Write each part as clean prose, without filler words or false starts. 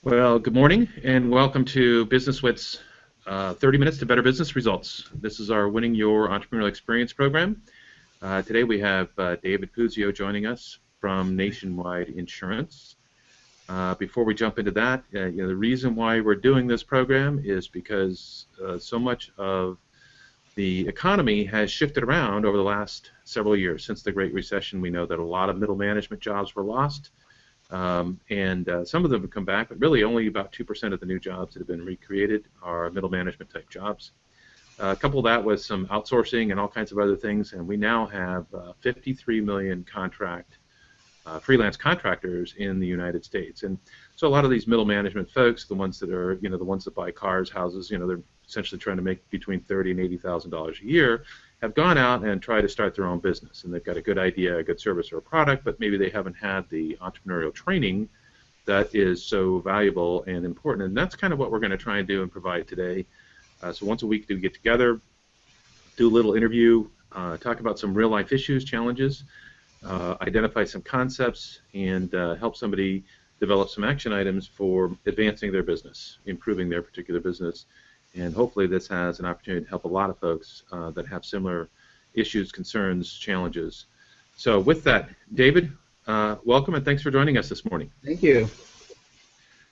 Well, good morning and welcome to BusinessWhitt's 30 Minutes to Better Business Results. This is our Winning Your Entrepreneurial Experience program. Today we have David Puzio joining us from Nationwide Insurance. Before we jump into that, the reason why we're doing this program is because so much of the economy has shifted around over the last several years. Since the Great Recession, we know that a lot of middle management jobs were lost. And some of them have come back, but really only about 2% of the new jobs that have been recreated are middle management type jobs. Couple that with some outsourcing and all kinds of other things, and we now have 53 million freelance contractors in the United States. And so a lot of these middle management folks, the ones that are, the ones that buy cars, houses, they're essentially trying to make between $30,000 and $80,000 a year, have gone out and tried to start their own business, and they've got a good idea, a good service or a product, but maybe they haven't had the entrepreneurial training that is so valuable and important, and that's kind of what we're going to try and do and provide today. So once a week we get together, do a little interview, talk about some real-life issues, challenges, identify some concepts, and help somebody develop some action items for advancing their business, improving their particular business. And hopefully this has an opportunity to help a lot of folks that have similar issues, concerns, challenges. So with that, David, welcome and thanks for joining us this morning. Thank you.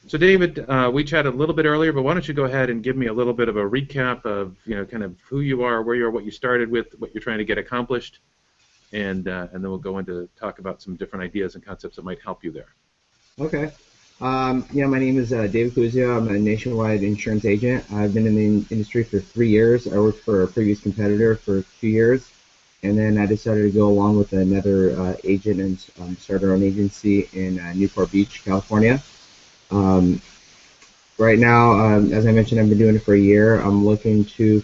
So David, we chatted a little bit earlier, but why don't you go ahead and give me a little bit of a recap of kind of who you are, where you are, what you started with, what you're trying to get accomplished, and then we'll go into talk about some different ideas and concepts that might help you there. Okay. My name is David Puzio. I'm a nationwide insurance agent. I've been in the industry for 3 years. I worked for a previous competitor for 2 years, and then I decided to go along with another agent and start our own agency in Newport Beach, California. Right now, as I mentioned, I've been doing it for a year. I'm looking to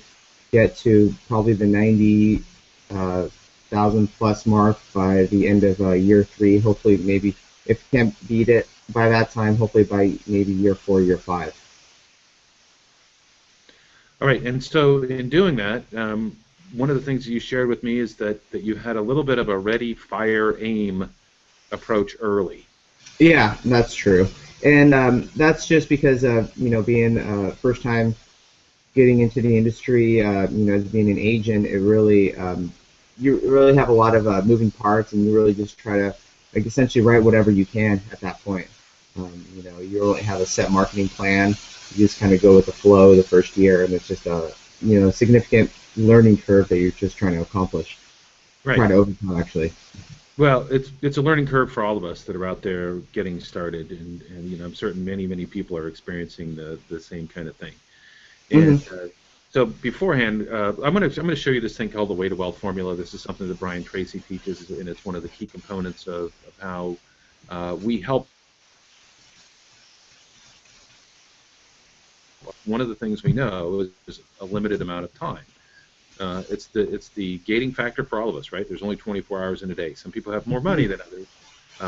get to probably the 90,000 plus mark by the end of year 3. Hopefully, maybe if you can't beat it by that time, hopefully by maybe year 4, year 5. All right, and so in doing that, one of the things you shared with me is that you had a little bit of a ready, fire, aim approach early. Yeah, that's true. And that's just because of, being first time getting into the industry, as being an agent, it really, you really have a lot of moving parts, and you really just try to essentially write whatever you can at that point. You don't have a set marketing plan. You just kind of go with the flow the first year, and it's just a significant learning curve that you're just trying to accomplish. Right. Trying to overcome, actually. Well, it's a learning curve for all of us that are out there getting started, and I'm certain many people are experiencing the same kind of thing. And so beforehand, I'm going to show you this thing called the Way to Wealth formula. This is something that Brian Tracy teaches, and it's one of the key components of how we help. One of the things we know is a limited amount of time. It's the gating factor for all of us, right? There's only 24 hours in a day. Some people have more money than others,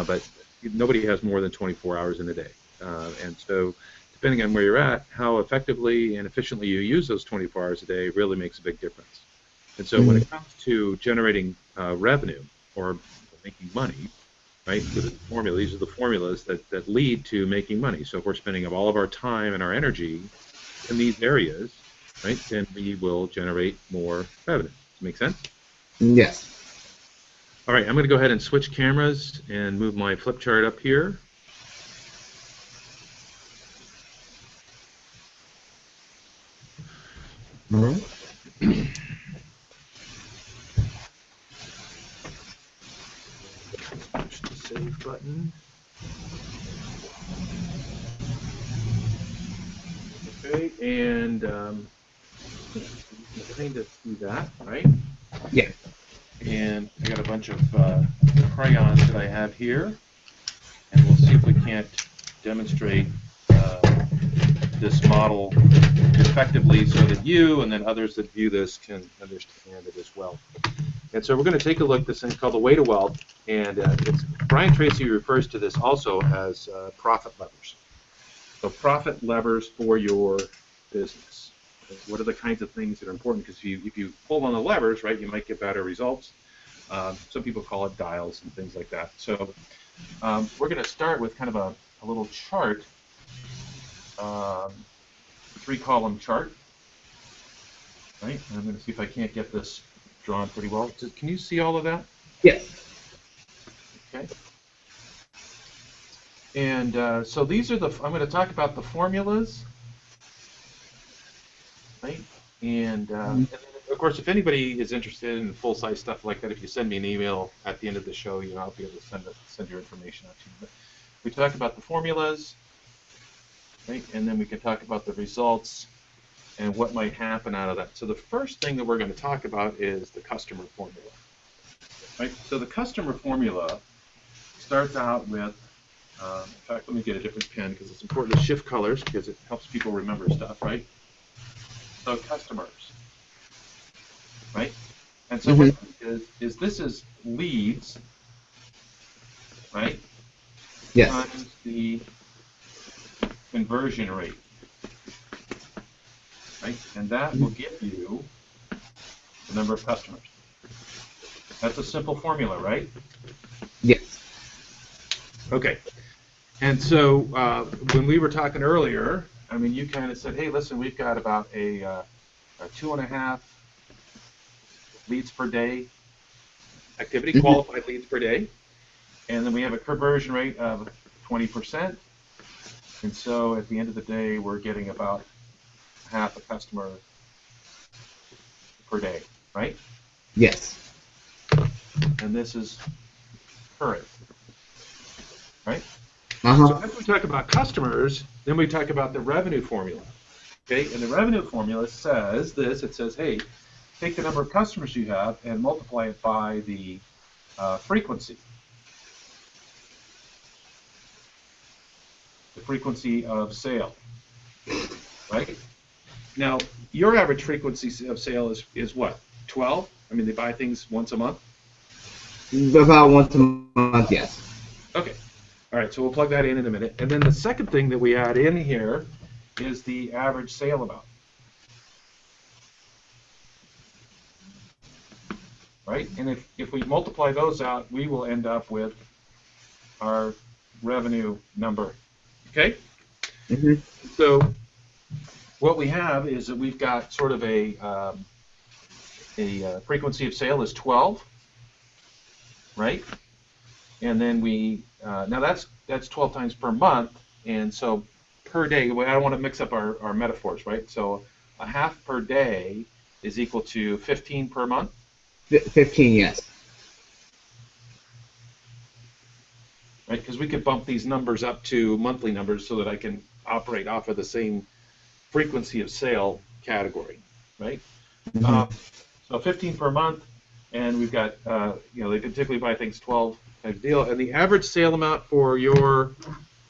but nobody has more than 24 hours in a day. And so depending on where you're at, how effectively and efficiently you use those 24 hours a day really makes a big difference. And so when it comes to generating revenue or making money, right, these are the formulas that lead to making money. So if we're spending all of our time and our energy in these areas, right, then we will generate more revenue. Does that make sense? Yes. All right, I'm going to go ahead and switch cameras and move my flip chart up here. All right. Push the save button. Okay, and kind of do that, right? Yeah. And I got a bunch of crayons that I have here, and we'll see if we can't demonstrate this model effectively so that you and then others that view this can understand it as well. And so we're going to take a look at this thing called the Way to Wealth, and Brian Tracy refers to this also as profit levers. So profit levers for your business. What are the kinds of things that are important? Because if you pull on the levers, right, you might get better results. Some people call it dials and things like that. So we're going to start with kind of a little chart um, three-column chart, right? And I'm going to see if I can't get this drawn pretty well. Can you see all of that? Yes. Okay. And so these are I'm going to talk about the formulas, right? And then, of course, if anybody is interested in full-size stuff like that, if you send me an email at the end of the show, I'll be able to send your information out to you. But we talk about the formulas, right? And then we can talk about the results and what might happen out of that. So the first thing that we're going to talk about is the customer formula, right? So the customer formula starts out with, in fact, let me get a different pen because it's important to shift colors because it helps people remember stuff, right? So customers, right? And so what this is leads, right? Yes. Times the conversion rate, right? And that will give you the number of customers. That's a simple formula, right? Yes. Okay. And so when we were talking earlier, I mean, you kind of said, hey, listen, we've got about a 2.5 leads per day activity, qualified leads per day. And then we have a conversion rate of 20%. And so at the end of the day, we're getting about half a customer per day, right? Yes. And this is current, right? Uh-huh. So after we talk about customers, then we talk about the revenue formula. Okay, and the revenue formula says this. It says, hey, take the number of customers you have and multiply it by the frequency. The frequency of sale, right? Now, your average frequency of sale is what? 12? I mean, they buy things once a month? About once a month, yes. Okay. All right, so we'll plug that in a minute. And then the second thing that we add in here is the average sale amount. Right? And if we multiply those out, we will end up with our revenue number. Okay? So what we have is that we've got sort of a frequency of sale is 12, right? And then we now that's 12 times per month, and so per day. I don't want to mix up our metaphors, right? So a half per day is equal to 15 per month. 15, yes. Right, because we could bump these numbers up to monthly numbers so that I can operate off of the same frequency of sale category, right? So 15 per month, and we've got, they typically buy things 12 type deal, and the average sale amount for your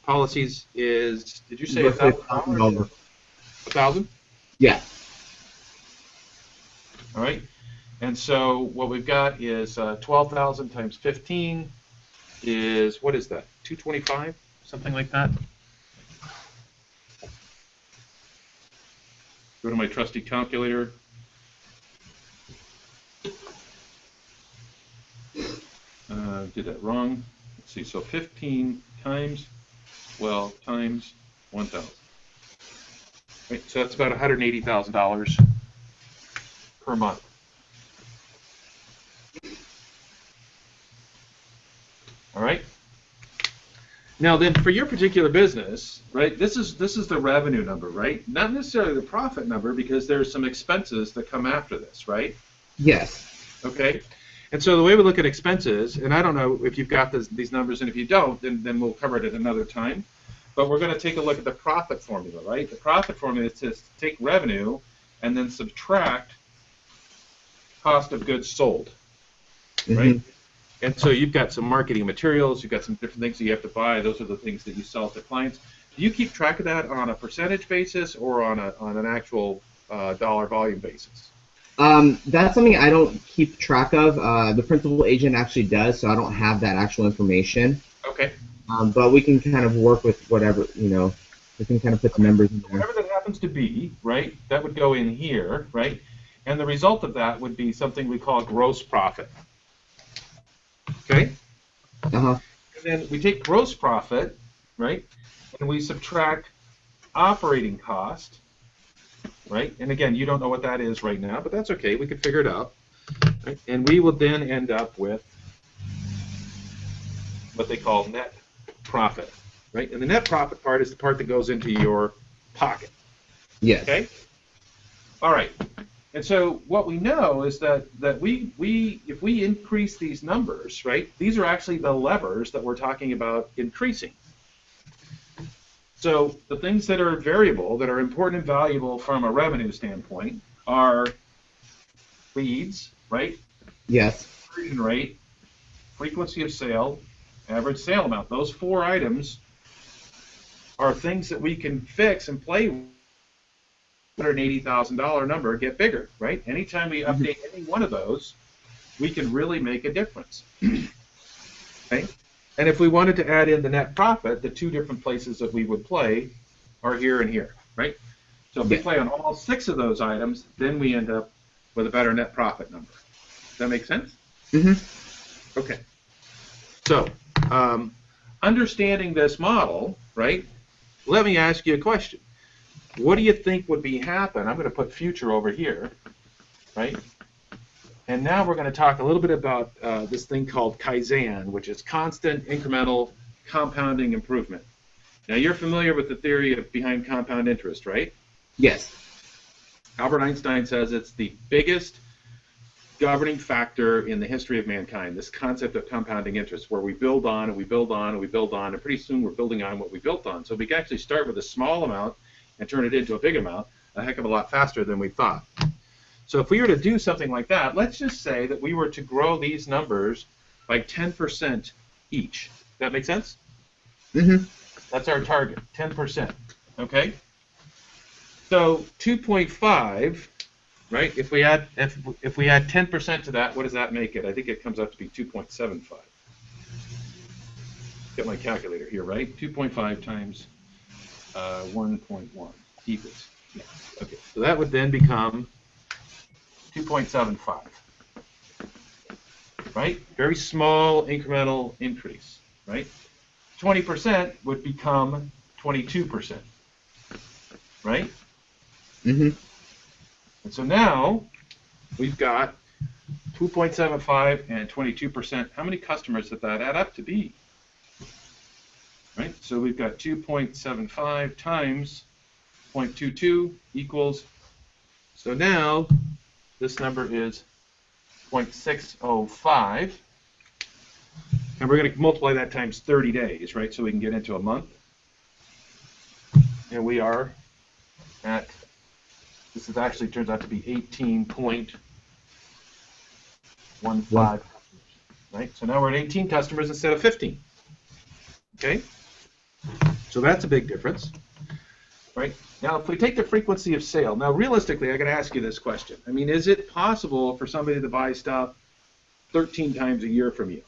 policies is, did you say $1,000? $1,000? Yeah. All right, and so what we've got is 12,000 times 15 is, what is that, 225, something like that? Go to my trusty calculator. Did that wrong. Let's see, so 15 times 12 times 1,000. Right, so that's about $180,000 per month. All right. Now then, for your particular business, right? This is the revenue number, right? Not necessarily the profit number, because there's some expenses that come after this, right? Yes. Okay. And so the way we look at expenses, and I don't know if you've got these numbers, and if you don't, then we'll cover it at another time. But we're going to take a look at the profit formula, right? The profit formula is to take revenue and then subtract cost of goods sold, right? And so you've got some marketing materials, you've got some different things that you have to buy. Those are the things that you sell to clients. Do you keep track of that on a percentage basis or on an actual dollar volume basis? That's something I don't keep track of. The principal agent actually does, so I don't have that actual information. Okay. But we can kind of work with whatever, we can kind of put the numbers in there. Whatever that happens to be, right, that would go in here, right? And the result of that would be something we call gross profit. Okay? Uh-huh. And then we take gross profit, right, and we subtract operating cost, right? And again, you don't know what that is right now, but that's okay. We can figure it out. Right? And we will then end up with what they call net profit, right? And the net profit part is the part that goes into your pocket. Yes. Okay. All right. And so what we know is that if we increase these numbers, right? These are actually the levers that we're talking about increasing. So the things that are variable, that are important and valuable from a revenue standpoint, are leads, right? Yes. Conversion rate, frequency of sale, average sale amount. Those four items are things that we can fix and play with. $180,000 number get bigger, right? Anytime we update any one of those, we can really make a difference. Okay? And if we wanted to add in the net profit, the two different places that we would play are here and here, right? So if we play on all six of those items, then we end up with a better net profit number. Does that make sense? Mm-hmm. Okay. So, understanding this model, right, let me ask you a question. What do you think would be happen? I'm going to put future over here, right? And now we're going to talk a little bit about this thing called Kaizen, which is constant incremental compounding improvement. Now, you're familiar with the theory behind compound interest, right? Yes. Albert Einstein says it's the biggest governing factor in the history of mankind, this concept of compounding interest, where we build on and we build on and we build on, and pretty soon we're building on what we built on. So we can actually start with a small amount and turn it into a big amount a heck of a lot faster than we thought. So if we were to do something like that, let's just say that we were to grow these numbers by 10% each. That make sense? Mm-hmm. That's our target, 10%. Okay? So 2.5, right? If we add 10% to that, what does that make it? I think it comes up to be 2.75. Get my calculator here, right? 2.5 times 1.1 equals. Yeah. Okay. So that would then become 2.75. Right? Very small incremental increase. Right? 20% would become 22%. Right? Mm-hmm. And so now we've got 2.75 and 22%. How many customers does that add up to be? Right? So we've got 2.75 times 0.22 equals, so now this number is 0.605, and we're going to multiply that times 30 days, right, so we can get into a month. And we are at, this is actually turns out to be 18.15, right? So now we're at 18 customers instead of 15. Okay? So that's a big difference, right? Now, if we take the frequency of sale, now realistically, I got to ask you this question. I mean, is it possible for somebody to buy stuff 13 times a year from you?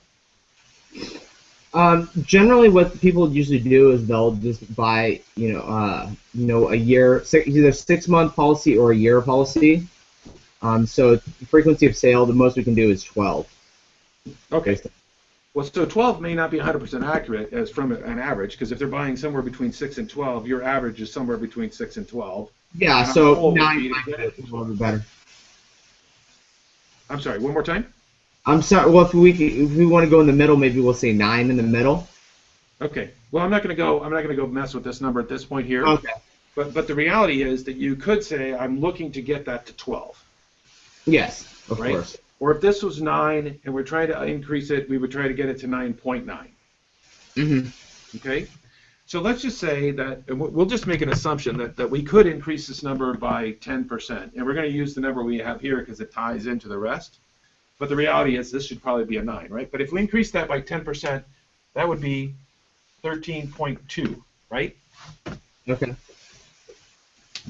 Generally, what people usually do is they'll just buy, a year, either 6-month policy or a year policy. So the frequency of sale, the most we can do is 12. Okay. Well, so 12 may not be 100% accurate as from an average, because if they're buying somewhere between 6 and 12, your average is somewhere between 6 and 12. Yeah, and so 9 is a little bit better. I'm sorry, one more time? I'm sorry. Well, if we want to go in the middle, maybe we'll say 9 in the middle. Okay. Well, I'm not going to go mess with this number at this point here. Okay. But the reality is that you could say I'm looking to get that to 12. Yes, of course. Or if this was 9 and we're trying to increase it, we would try to get it to 9.9. Mm-hmm. Okay? So let's just say that, and we'll just make an assumption that we could increase this number by 10%. And we're going to use the number we have here because it ties into the rest. But the reality is this should probably be a 9, right? But if we increase that by 10%, that would be 13.2, right? Okay.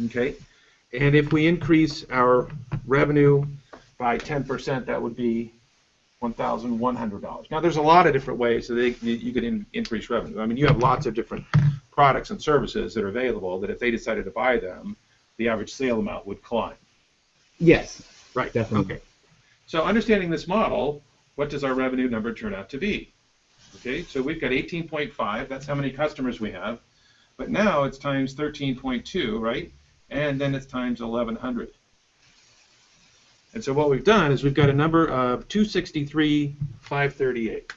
Okay. And if we increase our revenue by 10%, that would be $1,100. Now, there's a lot of different ways that you could increase revenue. I mean, you have lots of different products and services that are available that if they decided to buy them, the average sale amount would climb. Yes. Right. Definitely. Okay. So understanding this model, what does our revenue number turn out to be? Okay, so we've got 18.5. That's how many customers we have. but now it's times 13.2, right? And then it's times 1100. And so what we've done is we've got a number of 263,538.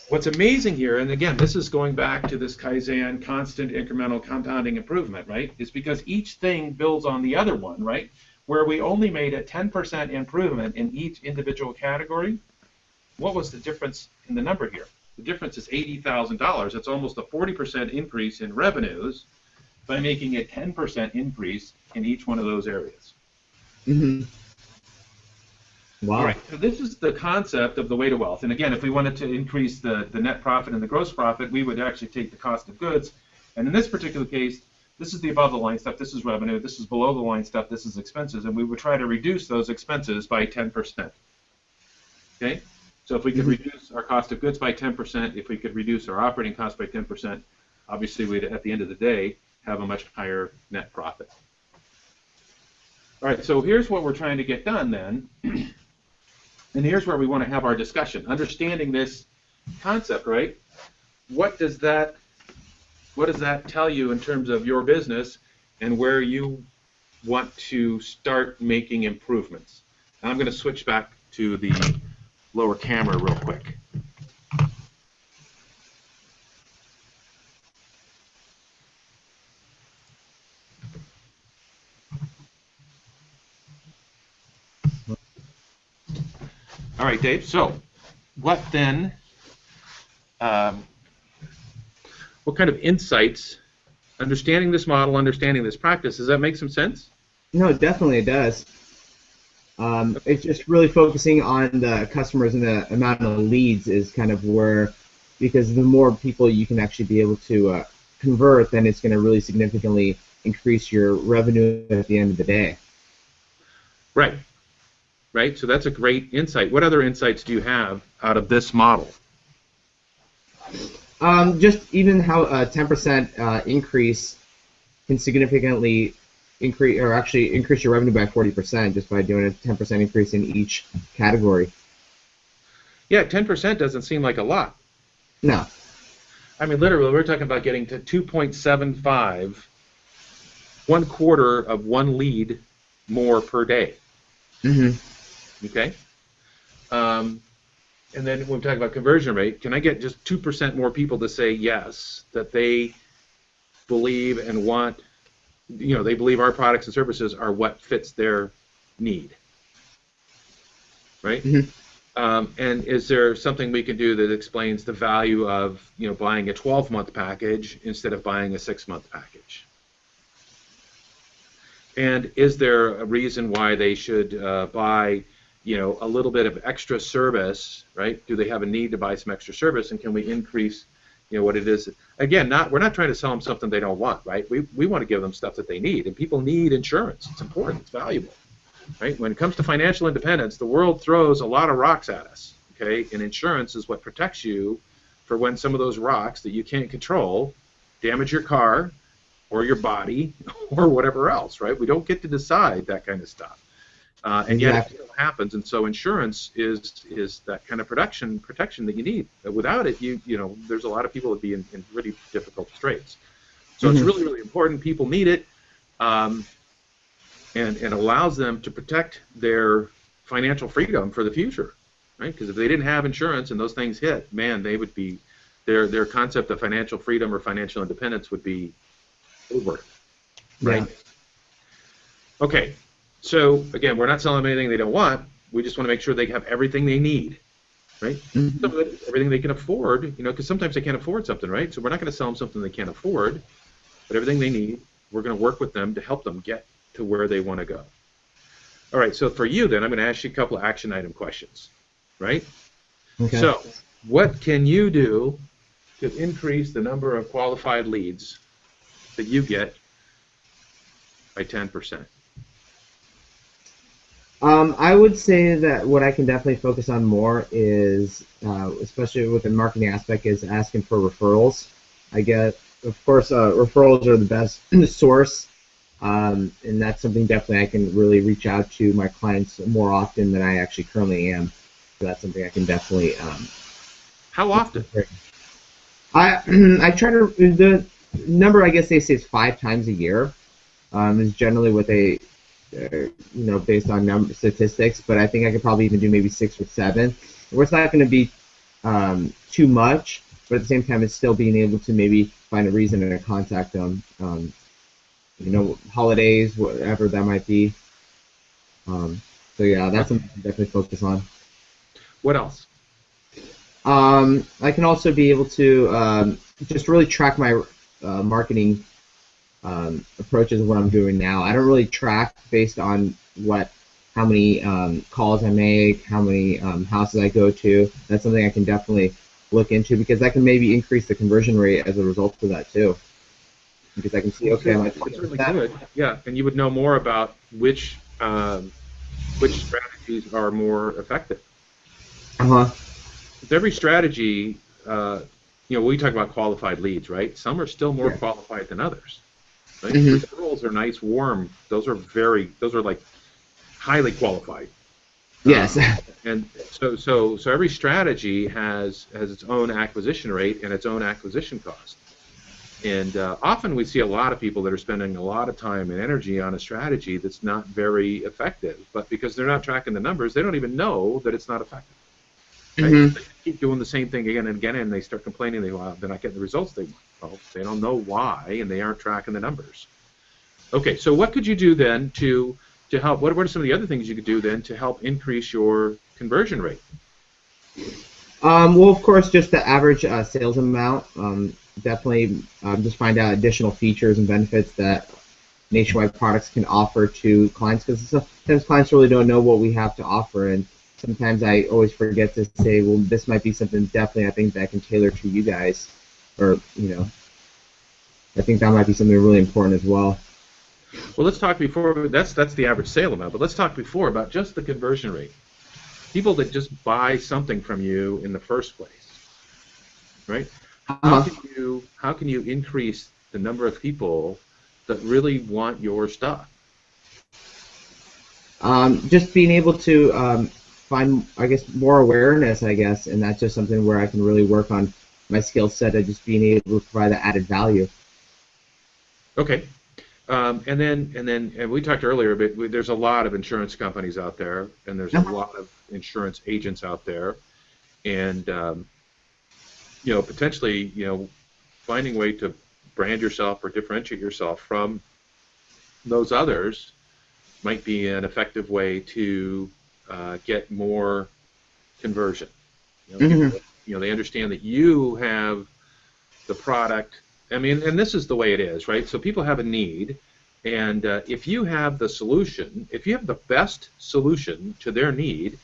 What's amazing here, and again, this is going back to this Kaizen, constant incremental compounding improvement, right? Is because each thing builds on the other one, right? Where we only made a 10% improvement in each individual category, what was the difference in the number here? The difference is $80,000. That's almost a 40% increase in revenues by making a 10% increase in each one of those areas. Mm-hmm. Wow. All right, so this is the concept of the way to wealth. And again, if we wanted to increase the net profit and the gross profit, we would actually take the cost of goods. And in this particular case, this is the above the line stuff, this is revenue, this is below the line stuff, this is expenses, and we would try to reduce those expenses by 10%. Okay? So if we could reduce our cost of goods by 10%, if we could reduce our operating costs by 10%, obviously we'd, at the end of the day, have a much higher net profit. All right, so here's what we're trying to get done then. And here's where we want to have our discussion. Understanding this concept, right? What does that tell you in terms of your business and where you want to start making improvements? And I'm going to switch back to the lower camera real quick. All right, Dave, so what then, what kind of insights, understanding this model, understanding this practice, does that make some sense? No, definitely it does. It's just really focusing on the customers and the amount of leads is kind of where, because the more people you can actually be able to convert, then it's going to really significantly increase your revenue at the end of the day. Right. Right? So that's a great insight. What other insights do you have out of this model? Just even how a 10% increase can significantly increase, or actually increase your revenue by 40% just by doing a 10% increase in each category. Yeah, 10% doesn't seem like a lot. No. I mean, literally, we're talking about getting to 2.75, 1/4 of one lead more per day. Mm-hmm. Okay? And then when we talk about conversion rate, can I get just 2% more people to say yes, that they believe and want, you know, they believe our products and services are what fits their need, right? Mm-hmm. And is there something we can do that explains the value of, you know, buying a 12-month package instead of buying a 6-month package? And is there a reason why they should buy, you know, a little bit of extra service, right? Do they have a need to buy some extra service, and can we increase, you know, what it is? Again, we're not trying to sell them something they don't want, right? We want to give them stuff that they need, and people need insurance. It's important. It's valuable, right? When it comes to financial independence, the world throws a lot of rocks at us, okay? And insurance is what protects you for when some of those rocks that you can't control damage your car or your body or whatever else, right? We don't get to decide that kind of stuff. And yet it still happens, and so insurance is that kind of protection that you need. Without it, you know, there's a lot of people that would be in really difficult straits. So it's really, really important. People need it, and it allows them to protect their financial freedom for the future, right? Because if they didn't have insurance and those things hit, man, they would be, their concept of financial freedom or financial independence would be over, right? Yeah. Okay. So, again, we're not selling them anything they don't want. We just want to make sure they have everything they need, right? Mm-hmm. Some of it, everything they can afford, you know, because sometimes they can't afford something, right? So we're not going to sell them something they can't afford, but everything they need, we're going to work with them to help them get to where they want to go. All right, so for you then, I'm going to ask you a couple of action item questions, right? Okay. So what can you do to increase the number of qualified leads that you get by 10%? I would say that what I can definitely focus on more is, especially with the marketing aspect, is asking for referrals. I get, of course, referrals are the best source, and that's something definitely I can really reach out to my clients more often than I actually currently am. So that's something I can definitely. How often? I I try to the number I guess they say is 5 times a year. Is generally what they based on number statistics. But I think I could probably even do maybe 6 or 7. Where it's not going to be too much, but at the same time, it's still being able to maybe find a reason to contact them. Holidays, whatever that might be. So yeah, that's something to definitely focus on. What else? I can also be able to just really track my marketing approaches of what I'm doing now. I don't really track based on how many calls I make, how many houses I go to. That's something I can definitely look into because that can maybe increase the conversion rate as a result of that too. Because I can see, okay, I certainly could. Yeah, and you would know more about which strategies are more effective. Uh-huh. With every strategy, we talk about qualified leads, right? Some are still more qualified than others. Right? Referrals are nice, warm. Those are like highly qualified. Yes. And so every strategy has its own acquisition rate and its own acquisition cost. And often we see a lot of people that are spending a lot of time and energy on a strategy that's not very effective. But because they're not tracking the numbers, they don't even know that it's not effective. Right? They keep doing the same thing again and again, and they start complaining they're not getting the results they want. Well, they don't know why, and they aren't tracking the numbers. Okay, so what could you do then to help? What are some of the other things you could do then to help increase your conversion rate? Well, of course, just the average sales amount. Definitely just find out additional features and benefits that Nationwide products can offer to clients because sometimes clients really don't know what we have to offer, and sometimes I always forget to say, well, this might be something definitely I think that I can tailor to you guys, or I think that might be something really important as well. Well, let's talk before. That's the average sale amount, but let's talk before about just the conversion rate. People that just buy something from you in the first place, right? How can you increase the number of people that really want your stuff? Just being able to find, I guess, more awareness, I guess, and that's just something where I can really work on my skill set of just being able to provide that added value. Okay. And we talked earlier, but there's a lot of insurance companies out there, and there's a lot of insurance agents out there, and potentially, finding a way to brand yourself or differentiate yourself from those others might be an effective way to get more conversion. People, they understand that you have the product. I mean, and this is the way it is, right? So people have a need, and if you have the solution, if you have the best solution to their need,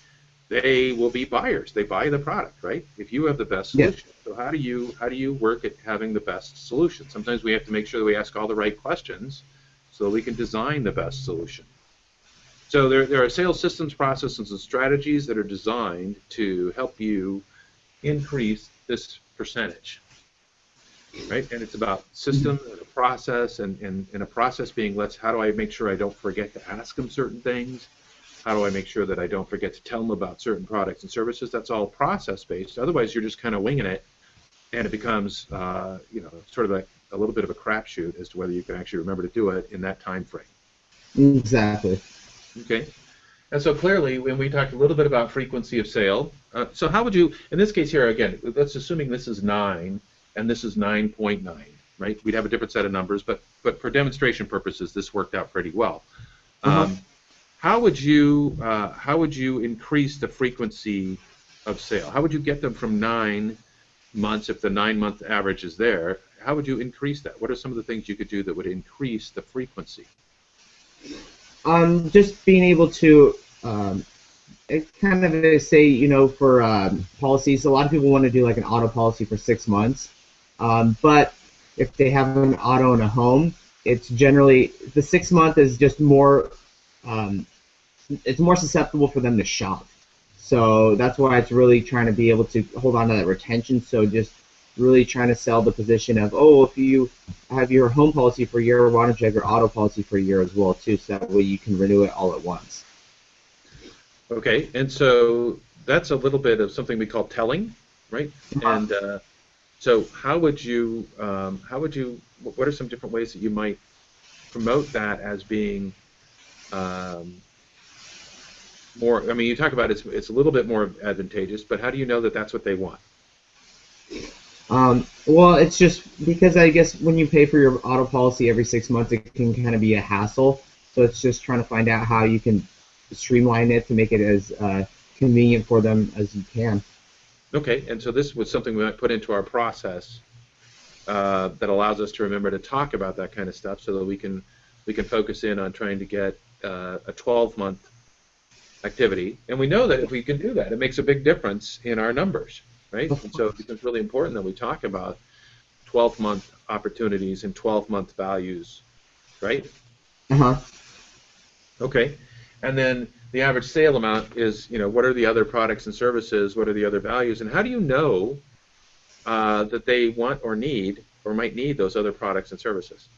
they will be buyers. They buy the product, right? If you have the best solution. So how do you work at having the best solution? Sometimes we have to make sure that we ask all the right questions so that we can design the best solution. So there are sales systems, processes, and strategies that are designed to help you increase this percentage. Right? And it's about system and a process, and a process being, how do I make sure I don't forget to ask them certain things? How do I make sure that I don't forget to tell them about certain products and services? That's all process-based. Otherwise, you're just kind of winging it, and it becomes, sort of a little bit of a crapshoot as to whether you can actually remember to do it in that time frame. Exactly. Okay. And so clearly, when we talked a little bit about frequency of sale, so how would you, in this case here, again, let's assuming this is 9 and this is 9.9, right? We'd have a different set of numbers, but for demonstration purposes, this worked out pretty well. How would you increase the frequency of sale? How would you get them from 9 months, if the 9-month average is there? How would you increase that? What are some of the things you could do that would increase the frequency? Just being able to kind of say, for policies, a lot of people want to do like an auto policy for 6 months, but if they have an auto and a home, it's generally the 6 month is just more. It's more susceptible for them to shop. So that's why it's really trying to be able to hold on to that retention. So just really trying to sell the position of, if you have your home policy for a year, why don't you have your auto policy for a year as well too, so that way you can renew it all at once. Okay, and so that's a little bit of something we call telling, right? Uh-huh. And so what are some different ways that you might promote that as being um, more, I mean, you talk about it's a little bit more advantageous, but how do you know that that's what they want? Well, it's just because I guess when you pay for your auto policy every 6 months, it can kind of be a hassle. So it's just trying to find out how you can streamline it to make it as convenient for them as you can. Okay, and so this was something we might put into our process that allows us to remember to talk about that kind of stuff, so that we can focus in on trying to get a 12-month activity. And we know that if we can do that, it makes a big difference in our numbers, right? Of And so it course. becomes really important that we talk about 12-month opportunities and 12-month values, right? Uh-huh. Okay. And then the average sale amount is, what are the other products and services? What are the other values? And how do you know that they want or need or might need those other products and services?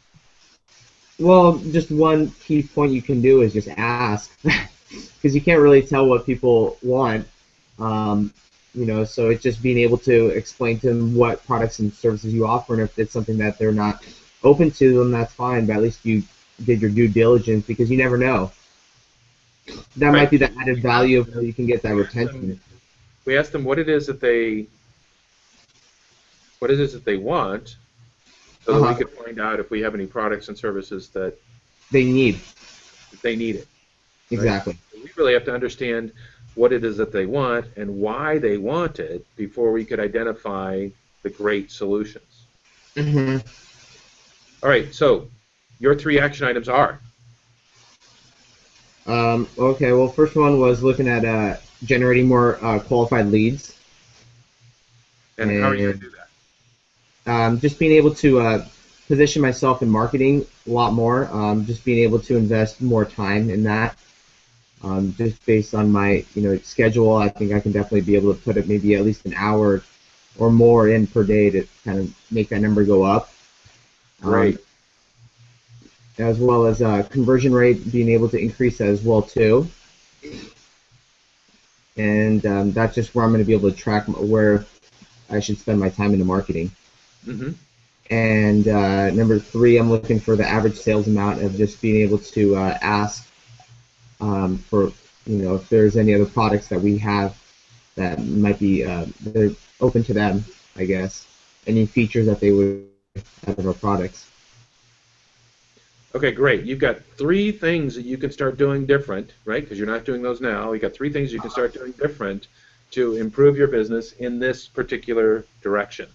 Well, just one key point you can do is just ask, because you can't really tell what people want. Um, so it's just being able to explain to them what products and services you offer, and if it's something that they're not open to, then that's fine. But at least you did your due diligence, because you never know. That might Right. be So the added value of where you can get that we ask them, retention. we ask them what it is that they want, so Uh that we huh. could find out if we have any products and services They need that they need it, right? exactly. So we really have to understand what it is that they want and why they want it before we could identify the great solutions. Hmm. All right, so your three action items are, Okay. Well, first one was looking at generating more qualified leads, and how are you going to and do that? just being able to position myself in marketing a lot more. Just being able to invest more time in that. Just based on my schedule, I think I can definitely be able to put it maybe at least an hour or more in per day to kind of make that number go up. Um, Great. as well as conversion rate being able to increase as well too. And that's just where I'm going to be able to track where I should spend my time into marketing. Hmm. And number three, I'm looking for the average sales amount of just being able to ask for if there's any other products that we have that might be they're open to them, I guess. Any features that they would out of our products. Okay, great. You've got three things that you can start doing different, right? Because you're not doing those now. You've got three things you can start doing different to improve your business in this particular direction.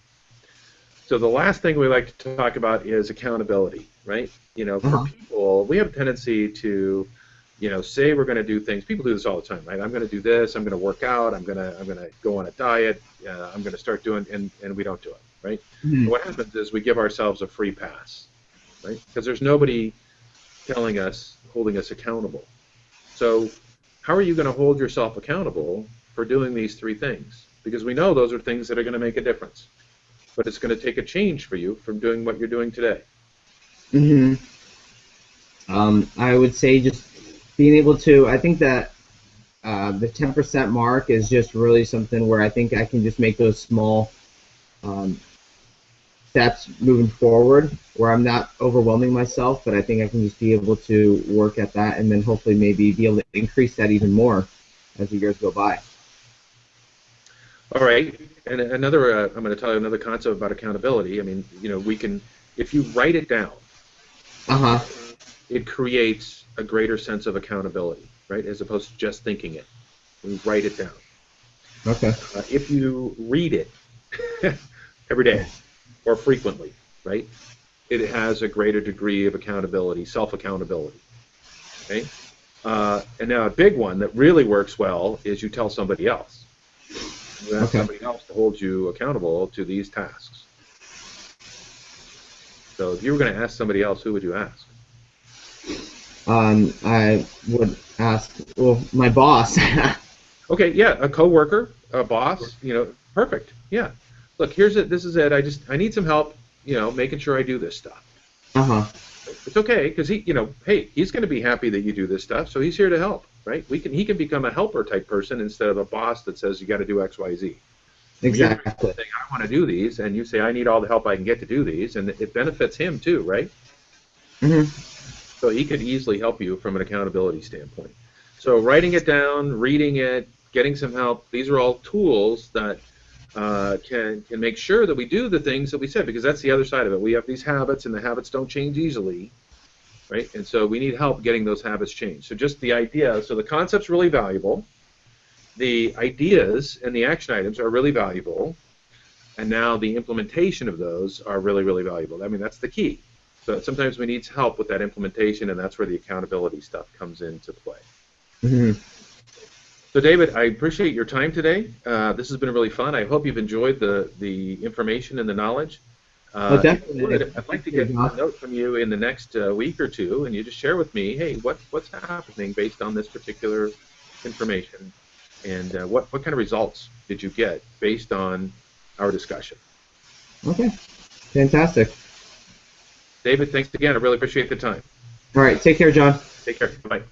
So the last thing we like to talk about is accountability, right? For Uh-huh. people, we have a tendency to, say we're going to do things. People do this all the time, right? I'm going to do this. I'm going to work out. I'm going to go on a diet. I'm going to start doing, and we don't do it, right? And Mhm. what happens is we give ourselves a free pass, right? Because there's nobody telling us, holding us accountable. So how are you going to hold yourself accountable for doing these three things? Because we know those are things that are going to make a difference, but it's going to take a change for you from doing what you're doing today. Mhm. I would say just being able to. I think that the 10% mark is just really something where I think I can just make those small um, steps moving forward, where I'm not overwhelming myself, but I think I can just be able to work at that, and then hopefully maybe be able to increase that even more as the years go by. All right, and I'm going to tell you another concept about accountability. I mean, we can, if you write it down, Uh huh. it creates a greater sense of accountability, right? As opposed to just thinking it. We write it down. Okay. If you read it every day or frequently, right, it has a greater degree of accountability, self-accountability. Okay, and now a big one that really works well is you tell somebody else. You ask Okay. somebody else to hold you accountable to these tasks. So if you were going to ask somebody else, who would you ask? I would ask, well, my boss. Okay, yeah, a coworker, a boss, perfect. Yeah. Look, here's it. This is it. I need some help, making sure I do this stuff. Uh huh. It's okay because hey, he's going to be happy that you do this stuff, so he's here to help. right? He can become a helper type person instead of a boss that says you got to do X, Y, Z. You're Exactly. saying, I want to do these, and you say, I need all the help I can get to do these, and it benefits him too, right? Hmm. So he could easily help you from an accountability standpoint. So writing it down, reading it, getting some help, these are all tools that can make sure that we do the things that we said, because that's the other side of it. We have these habits, and the habits don't change easily, right? And so we need help getting those habits changed. So just the idea, so the concept's really valuable. The ideas and the action items are really valuable. And now the implementation of those are really, really valuable. I mean, that's the key. So sometimes we need help with that implementation, and that's where the accountability stuff comes into play. Hmm. So David, I appreciate your time today. This has been really fun. I hope you've enjoyed the information and the knowledge. Oh, If you definitely. would, I'd like to get a note from you in the next week or two, and you just share with me, hey, what's happening based on this particular information, and what kind of results did you get based on our discussion? Okay. Fantastic. David, thanks again. I really appreciate the time. All right. Take care, John. Take care. Bye.